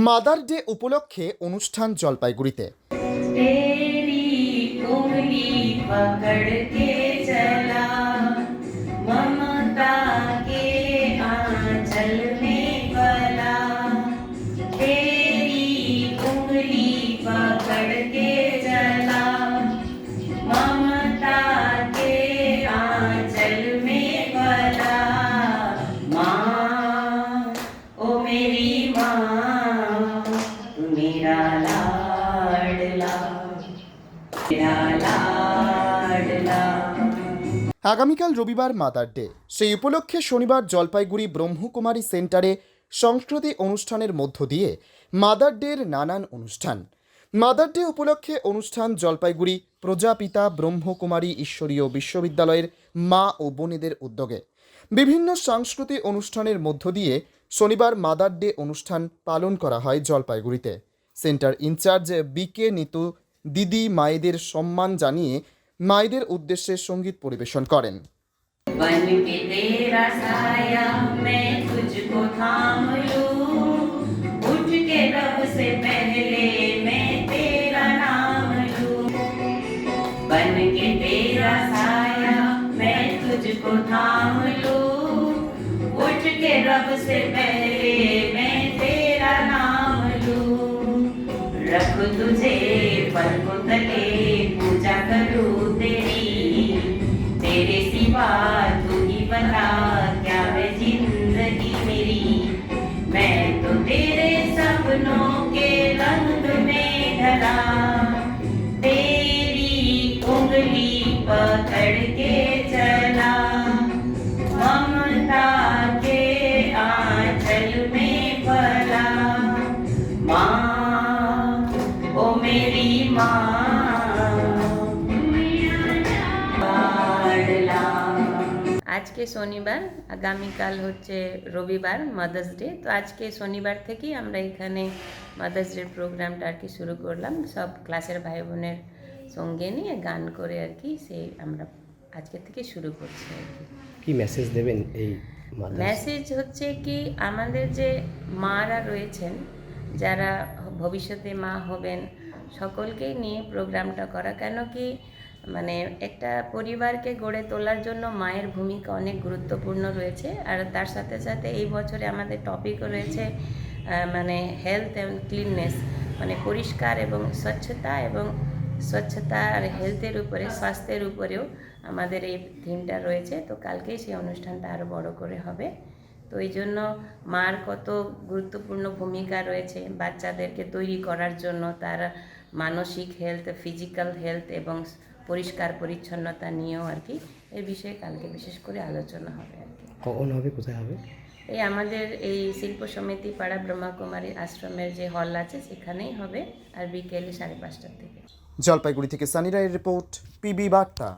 Mother day উপলক্ষে অনুষ্ঠান জলপাইগুড়িতে। तेरी उंगली पकड़ के चला ममता के आंचल में पला। तेरी उंगली पकड़ के चला ममता के आंचल में पला। माँ ओ मेरी माँ तू मेरा लाडला मेरा लाडला। আগামীকাল রবিবার মাদার ডে, সেই উপলক্ষে শনিবার জলপাইগুড়ি ব্রহ্মকুমারী সেন্টারে সংস্কৃতি অনুষ্ঠানের মধ্য দিয়ে মাদার ডের নানান অনুষ্ঠান। মাদার ডে উপলক্ষে অনুষ্ঠান জলপাইগুড়ি প্রজাপিতা ব্রহ্মকুমারী ঈশ্বরীয় বিশ্ববিদ্যালয়ের মা ও বোনেদের উদ্যোগে। বিভিন্ন সাংস্কৃতিক অনুষ্ঠানের মধ্য দিয়ে শনিবার মাদার ডে অনুষ্ঠান পালন করা হয় জলপাইগুড়িতে। সেন্টার ইনচার্জ বিকে নিতু দিদি মায়েদের সম্মান জানিয়ে মায়েদের উদ্দেশ্যে সঙ্গীত পরিবেশন করেন। बन के तेरा साया मैं तुझको थाम लूं, उठ के रब से पहले मैं तेरा नाम लूं। बन के तेरा साया मैं तुझको थाम लूं, उठ के रब से पहले मैं तेरा नाम लूं। रख तुझे पलकों तले पूजा करूं तेरी, तेरे सिवा तू ही बता क्या है जिंदगी मेरी। मैं तो तेरे सपनों के रंग में ढला, तेरी उंगली पकड़ के चला ममता के आंचल में पला। माँ ओ मेरी माँ আজকে শনিবার, আগামীকাল হচ্ছে রবিবার মাদার্স ডে। তো আজকে শনিবার থেকেই আমরা এখানে মাদার্স ডে প্রোগ্রামটা আর কি শুরু করলাম, সব ক্লাসের ভাই বোনের সঙ্গে নিয়ে গান করে আর কি সেই আমরা আজকে থেকে শুরু করছি আর কি। কি মেসেজ দেবেন এই মেসেজ হচ্ছে কি, আমাদের যে মারা রয়েছেন, যারা ভবিষ্যতে মা হবেন, সকলকেই নিয়ে প্রোগ্রামটা করা। কেন কি মানে একটা পরিবারকে গড়ে তোলার জন্য মায়ের ভূমিকা অনেক গুরুত্বপূর্ণ রয়েছে। আর তার সাথে সাথে এই বছরে আমাদের টপিকও রয়েছে মানে হেলথ অ্যান্ড ক্লিননেস, মানে পরিষ্কার এবং স্বচ্ছতা আর হেলথের উপরে, স্বাস্থ্যের উপরেও আমাদের এই থিমটা রয়েছে। তো কালকেই সেই অনুষ্ঠানটা আরও বড় করে হবে। তো এই জন্য মার কত গুরুত্বপূর্ণ ভূমিকা রয়েছে বাচ্চাদেরকে তৈরি করার জন্য, তার মানসিক হেলথ, ফিজিক্যাল হেলথ এবং পরিষ্কার পরিচ্ছন্নতা নিয়েও আর কি এই বিষয়ে কালকে বিশেষ করে আলোচনা হবে আর কি। কখন হবে, কোথায় হবে? এই আমাদের এই শিল্প সমিতি পাড়া ব্রহ্মকুমারী আশ্রমের যে হল আছে সেখানেই হবে, আর বিকেলে 5:30 থেকে। জলপাইগুড়ি থেকে সানি রায়ের রিপোর্ট, পিবি বার্তা।